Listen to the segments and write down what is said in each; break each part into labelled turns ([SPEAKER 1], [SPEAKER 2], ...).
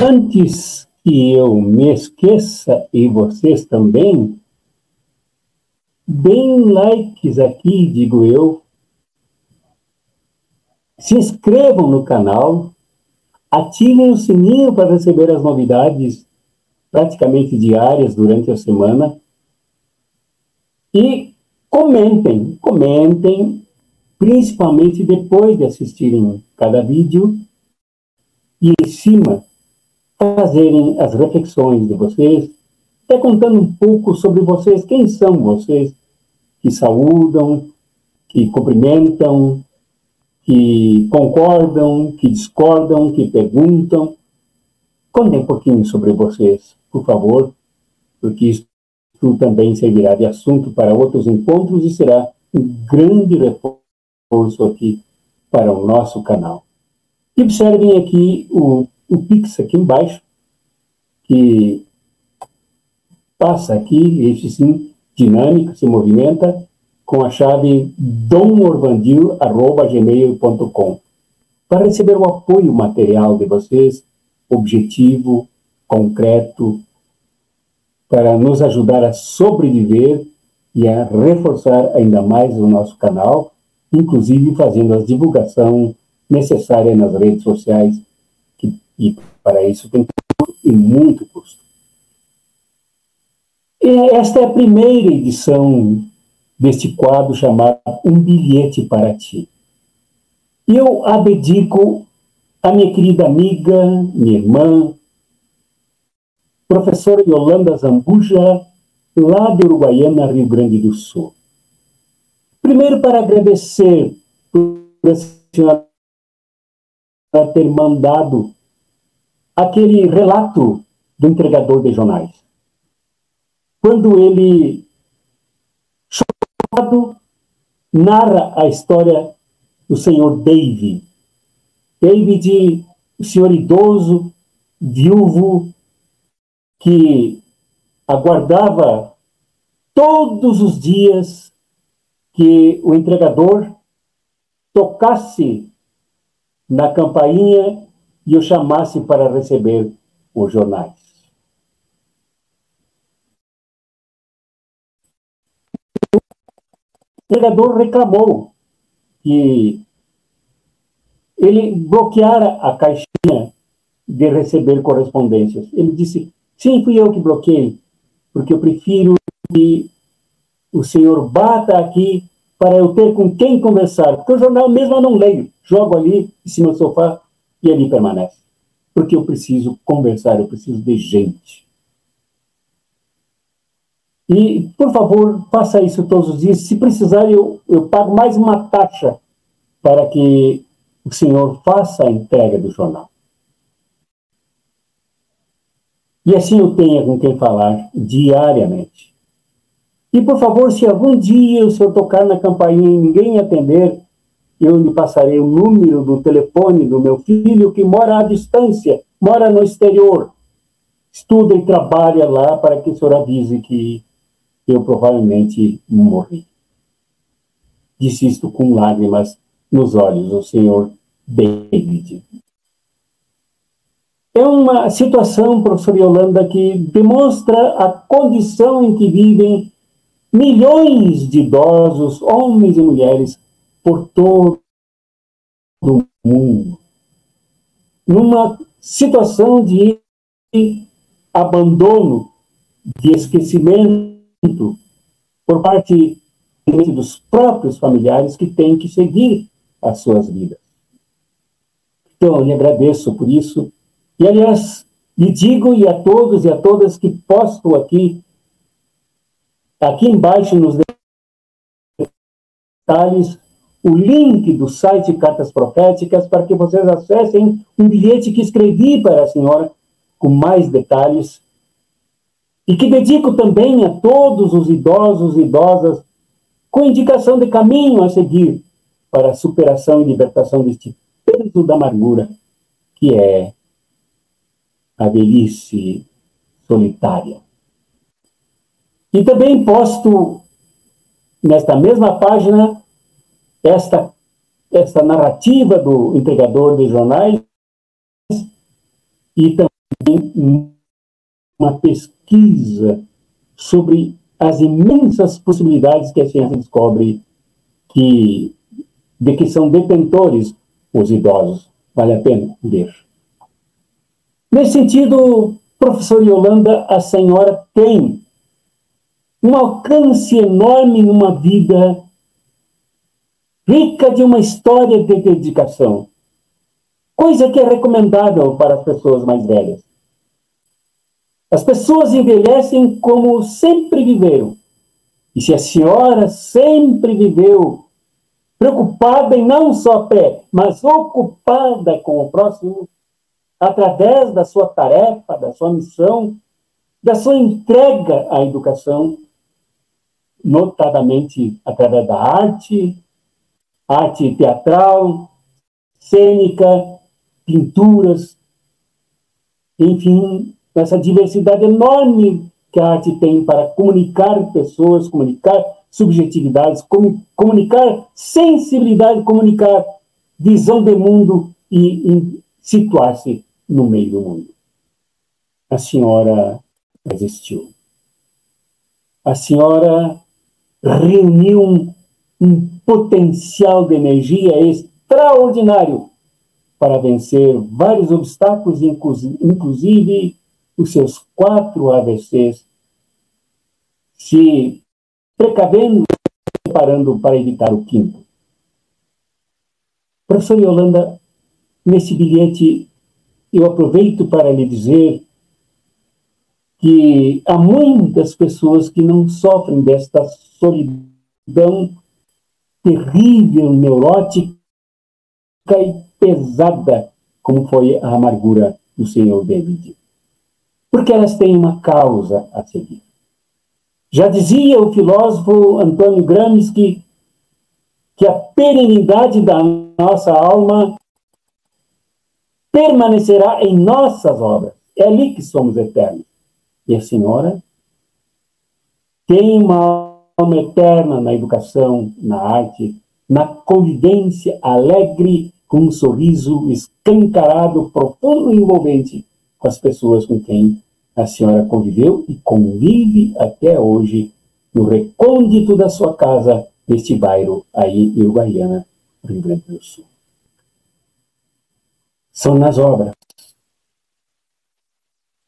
[SPEAKER 1] Antes que eu me esqueça, e vocês também, deem likes aqui, digo eu, se inscrevam no canal, ativem o sininho para receber as novidades praticamente diárias durante a semana e comentem, principalmente depois de assistirem cada vídeo e em cima fazerem as reflexões de vocês, até contando um pouco sobre vocês, quem são vocês que saúdam, que cumprimentam, que concordam, que discordam, que perguntam. Contem um pouquinho sobre vocês, por favor, porque isso também servirá de assunto para outros encontros e será um grande reforço aqui para o nosso canal. E observem aqui o Pix aqui embaixo, que passa aqui, este sim, dinâmico, se movimenta, com a chave domorvandil@gmail.com, para receber o apoio material de vocês, objetivo, concreto, para nos ajudar a sobreviver e a reforçar ainda mais o nosso canal, inclusive fazendo a divulgação necessária nas redes sociais, e para isso tem custo e muito custo. E esta é a primeira edição deste quadro chamado Um Bilhete para Ti. E eu a dedico à minha querida amiga, minha irmã, professora Yolanda Zambuja, lá de Uruguaiana, Rio Grande do Sul. Primeiro, para agradecer por a senhora ter mandado aquele relato do entregador de jornais. Quando ele, chocado, narra a história do senhor David. David, o senhor idoso, viúvo, que aguardava todos os dias que o entregador tocasse na campainha e o chamasse para receber os jornais. O entregador reclamou que ele bloqueara a caixinha de receber correspondências. Ele disse: sim, fui eu que bloqueei, porque eu prefiro que o senhor bata aqui para eu ter com quem conversar, porque o jornal mesmo eu não leio, jogo ali em cima do sofá e ali permanece, porque eu preciso conversar, eu preciso de gente. E, por favor, faça isso todos os dias. Se precisar, eu pago mais uma taxa para que o senhor faça a entrega do jornal. E assim eu tenha com quem falar diariamente. E, por favor, se algum dia o senhor tocar na campainha e ninguém atender, eu lhe passarei o número do telefone do meu filho, que mora à distância, mora no exterior. Estuda e trabalha lá para que o senhor avise que eu provavelmente morri. Disse isto com lágrimas nos olhos, o senhor David. É uma situação, professor Yolanda, que demonstra a condição em que vivem milhões de idosos, homens e mulheres, por todo o mundo. Numa situação de abandono, de esquecimento por parte dos próprios familiares que têm que seguir as suas vidas. Então, eu lhe agradeço por isso. E, aliás, lhe digo e a todos e a todas que posto aqui embaixo nos detalhes, o link do site Cartas Proféticas para que vocês acessem um bilhete que escrevi para a senhora com mais detalhes e que dedico também a todos os idosos e idosas com indicação de caminho a seguir para a superação e libertação deste peso da amargura que é a velhice solitária. E também posto nesta mesma página esta narrativa do entregador de jornais e também uma pesquisa sobre as imensas possibilidades que a ciência descobre de que são detentores os idosos. Vale a pena ler. Nesse sentido, professor Yolanda, a senhora tem um alcance enorme numa vida rica de uma história de dedicação, coisa que é recomendável para as pessoas mais velhas. As pessoas envelhecem como sempre viveram. E se a senhora sempre viveu preocupada em não só pé, mas ocupada com o próximo, através da sua tarefa, da sua missão, da sua entrega à educação, notadamente através da arte teatral, cênica, pinturas, enfim, essa diversidade enorme que a arte tem para comunicar pessoas, comunicar subjetividades, comunicar sensibilidade, comunicar visão de mundo e situar-se no meio do mundo. A senhora existiu. A senhora reuniu um potencial de energia extraordinário para vencer vários obstáculos, inclusive os seus 4 AVCs, se precavendo e preparando para evitar o 5º. Professor Yolanda, nesse bilhete eu aproveito para lhe dizer que há muitas pessoas que não sofrem desta solidão terrível, neurótica e pesada, como foi a amargura do senhor David. Porque elas têm uma causa a seguir. Já dizia o filósofo Antônio Gramsci que a perenidade da nossa alma permanecerá em nossas obras. É ali que somos eternos. E a senhora tem uma alma eterna na educação, na arte, na convivência alegre, com um sorriso escancarado, profundo e envolvente com as pessoas com quem a senhora conviveu e convive até hoje no recôndito da sua casa, neste bairro aí em Uruguaiana, Rio Grande do Sul. São nas obras.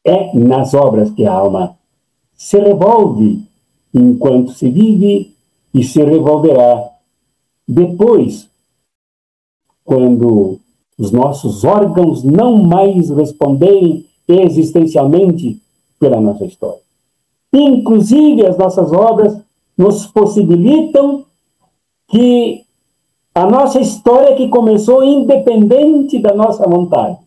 [SPEAKER 1] É nas obras que a alma se revolve enquanto se vive e se revolverá depois, quando os nossos órgãos não mais responderem existencialmente pela nossa história. Inclusive, as nossas obras nos possibilitam que a nossa história, que começou independente da nossa vontade,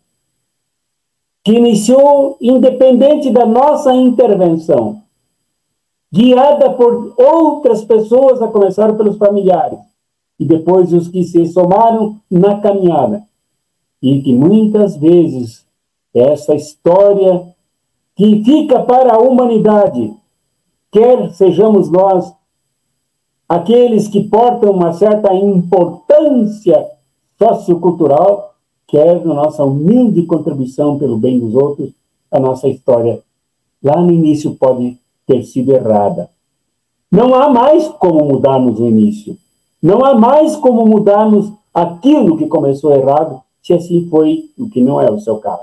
[SPEAKER 1] que iniciou independente da nossa intervenção, guiada por outras pessoas, a começar pelos familiares, e depois os que se somaram na caminhada, e que muitas vezes essa história que fica para a humanidade, quer sejamos nós aqueles que portam uma certa importância sociocultural, quer na nossa humilde contribuição pelo bem dos outros, a nossa história lá no início pode ter sido errada. Não há mais como mudarmos o início. Não há mais como mudarmos aquilo que começou errado, se assim foi, o que não é o seu caso.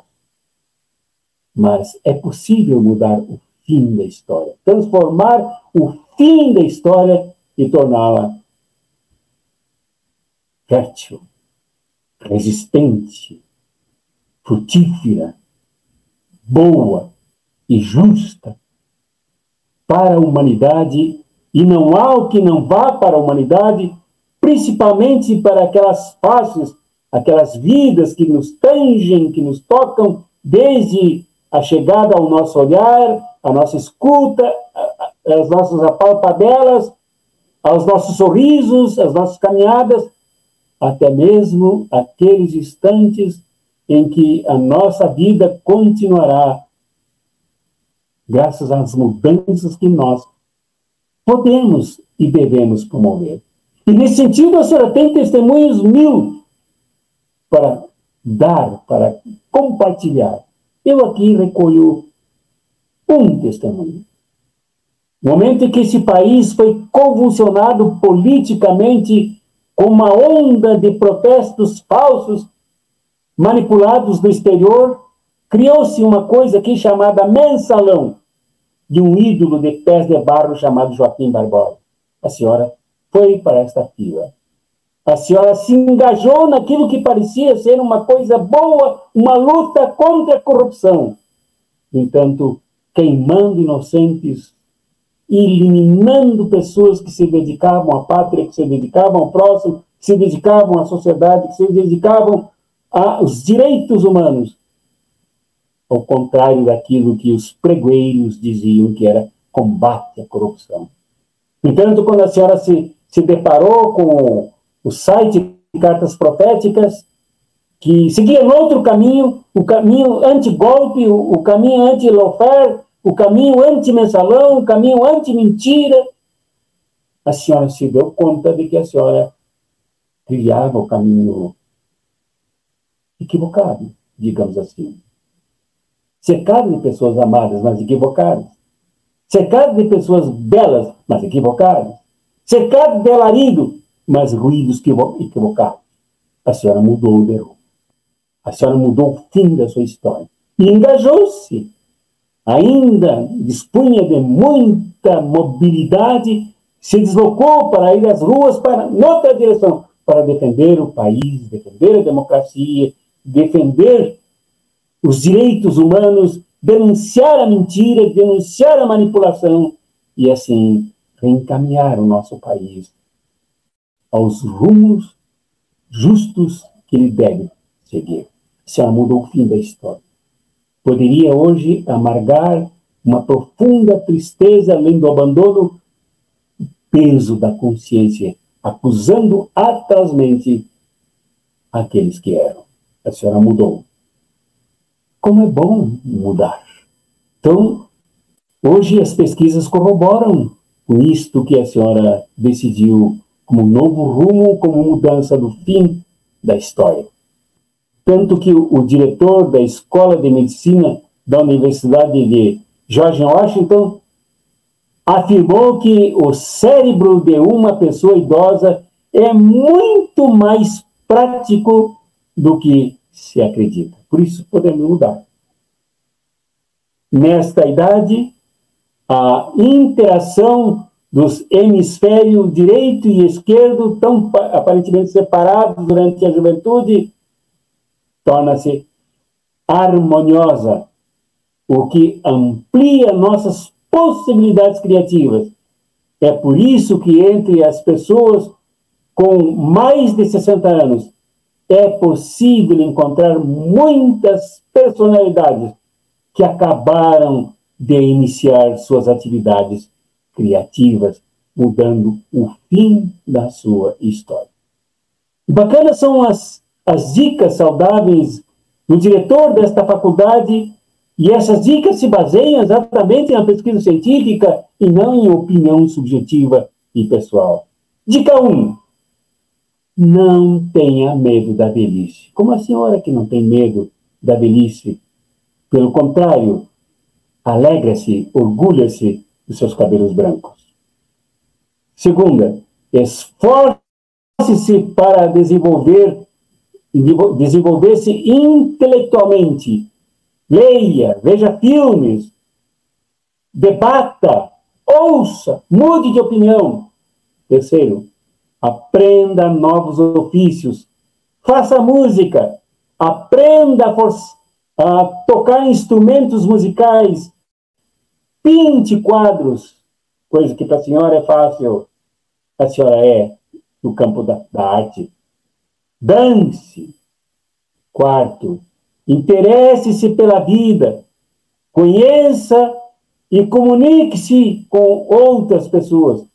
[SPEAKER 1] Mas é possível mudar o fim da história, transformar o fim da história e torná-la fértil, resistente, frutífera, boa e justa para a humanidade, e não há o que não vá para a humanidade, principalmente para aquelas faces, aquelas vidas que nos tangem, que nos tocam, desde a chegada ao nosso olhar, a nossa escuta, as nossas apalpadelas, aos nossos sorrisos, as nossas caminhadas, até mesmo aqueles instantes em que a nossa vida continuará graças às mudanças que nós podemos e devemos promover. E nesse sentido, a senhora tem testemunhos mil para dar, para compartilhar. Eu aqui recolho um testemunho. No momento em que esse país foi convulsionado politicamente com uma onda de protestos falsos, manipulados do exterior, criou-se uma coisa aqui chamada mensalão, de um ídolo de pés de barro chamado Joaquim Barbosa. A senhora foi para esta fila. A senhora se engajou naquilo que parecia ser uma coisa boa, uma luta contra a corrupção. No entanto, queimando inocentes, eliminando pessoas que se dedicavam à pátria, que se dedicavam ao próximo, que se dedicavam à sociedade, que se dedicavam aos direitos humanos, ao contrário daquilo que os pregoeiros diziam que era combate à corrupção. No entanto, quando a senhora se deparou com o site de cartas proféticas, que seguia no outro caminho, o caminho anti-golpe, o caminho anti-lawfare, o caminho anti-mensalão, o caminho anti-mentira, a senhora se deu conta de que a senhora trilhava o caminho equivocado, digamos assim. Cercado de pessoas amadas, mas equivocadas. Cercado de pessoas belas, mas equivocadas. Cercado de alarido, mas ruídos equivocados. A senhora mudou de rumo. A senhora mudou o fim da sua história. E engajou-se. Ainda dispunha de muita mobilidade, se deslocou para ir às ruas para noutra direção, para defender o país, defender a democracia, defender os direitos humanos, denunciar a mentira, denunciar a manipulação e, assim, reencaminhar o nosso país aos rumos justos que ele deve seguir. A senhora mudou o fim da história. Poderia hoje amargar uma profunda tristeza, além do abandono, o peso da consciência, acusando atrozmente aqueles que eram. A senhora mudou. Como é bom mudar. Então, hoje as pesquisas corroboram com isto que a senhora decidiu como novo rumo, como mudança do fim da história. Tanto que o diretor da Escola de Medicina da Universidade de George Washington afirmou que o cérebro de uma pessoa idosa é muito mais prático do que se acredita. Por isso podemos mudar. Nesta idade, a interação dos hemisférios direito e esquerdo, tão aparentemente separados durante a juventude, torna-se harmoniosa, o que amplia nossas possibilidades criativas. É por isso que entre as pessoas com mais de 60 anos é possível encontrar muitas personalidades que acabaram de iniciar suas atividades criativas, mudando o fim da sua história. Bacanas são as dicas saudáveis do diretor desta faculdade, e essas dicas se baseiam exatamente na pesquisa científica e não em opinião subjetiva e pessoal. Dica 1. Não tenha medo da velhice. Como a senhora que não tem medo da velhice? Pelo contrário, alegra-se, orgulha-se dos seus cabelos brancos. Segunda, esforce-se para desenvolver-se intelectualmente. Leia, veja filmes, debata, ouça, mude de opinião. Terceiro, aprenda novos ofícios, faça música, aprenda a tocar instrumentos musicais, pinte quadros, coisa que para a senhora é fácil, a senhora é no campo da arte. Dance. Quarto, interesse-se pela vida, conheça e comunique-se com outras pessoas.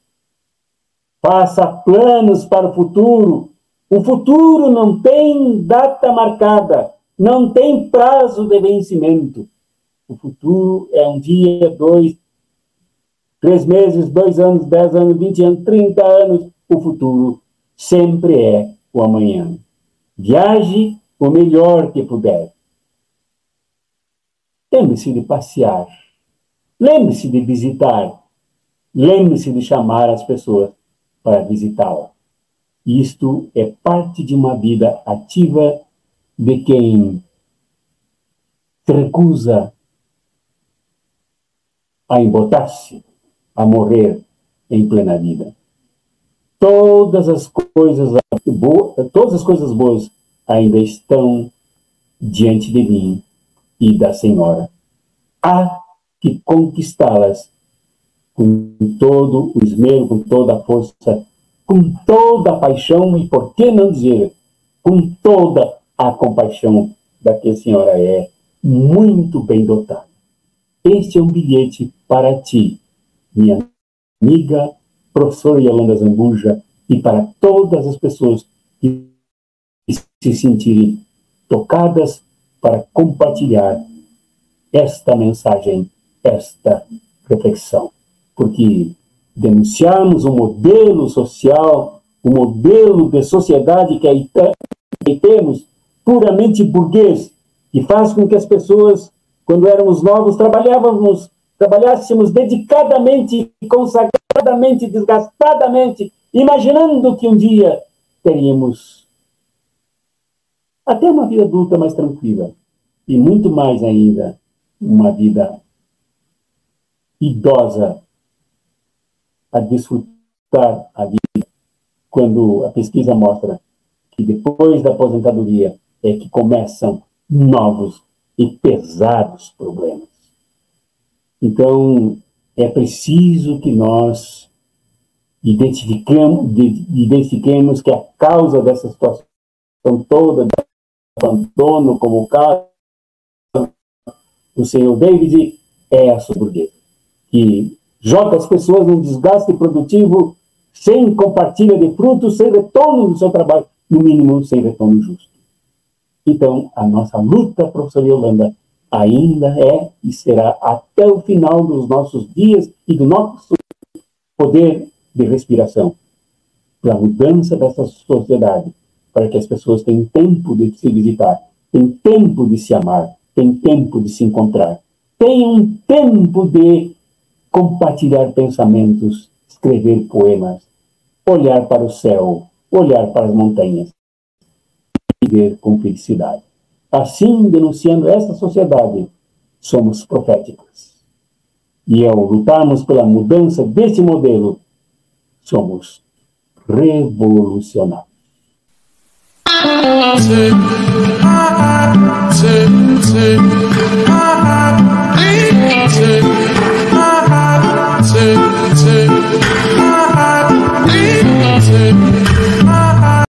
[SPEAKER 1] Faça planos para o futuro. O futuro não tem data marcada. não tem prazo de vencimento. O futuro é um dia, 2, 3 meses, 2 anos, 10 anos, 20 anos, 30 anos. O futuro sempre é o amanhã. Viaje o melhor que puder. Lembre-se de passear. Lembre-se de visitar. Lembre-se de chamar as pessoas para visitá-la. Isto é parte de uma vida ativa de quem se recusa a embotar-se, a morrer em plena vida. Todas as coisas boas ainda estão diante de mim e da Senhora. Há que conquistá-las com todo o esmero, com toda a força, com toda a paixão e, por que não dizer, com toda a compaixão da que a Senhora é muito bem dotada. Este é um bilhete para ti, minha amiga, professora Yolanda Zambuja, e para todas as pessoas que se sentirem tocadas para compartilhar esta mensagem, esta reflexão. Porque denunciarmos um modelo social, um modelo de sociedade que aí temos, puramente burguês, que faz com que as pessoas, quando éramos novos, trabalhássemos dedicadamente, consagradamente, desgastadamente, imaginando que um dia teríamos até uma vida adulta mais tranquila, e muito mais ainda, uma vida idosa a desfrutar a vida, quando a pesquisa mostra que depois da aposentadoria é que começam novos e pesados problemas. Então, é preciso que nós identifiquemos que a causa dessa situação toda, do abandono, como o caso do senhor David, é a burguesa, que joga as pessoas num desgaste produtivo sem compartilha de frutos, sem retorno do seu trabalho, no mínimo sem retorno justo. Então, a nossa luta, professora Yolanda, ainda é e será até o final dos nossos dias e do nosso poder de respiração, para a mudança dessa sociedade, para que as pessoas tenham tempo de se visitar, tenham tempo de se amar, tenham tempo de se encontrar, tenham tempo de compartilhar pensamentos, escrever poemas, olhar para o céu, olhar para as montanhas, viver com felicidade. Assim, denunciando essa sociedade, somos proféticas. E ao lutarmos pela mudança desse modelo, somos revolucionários.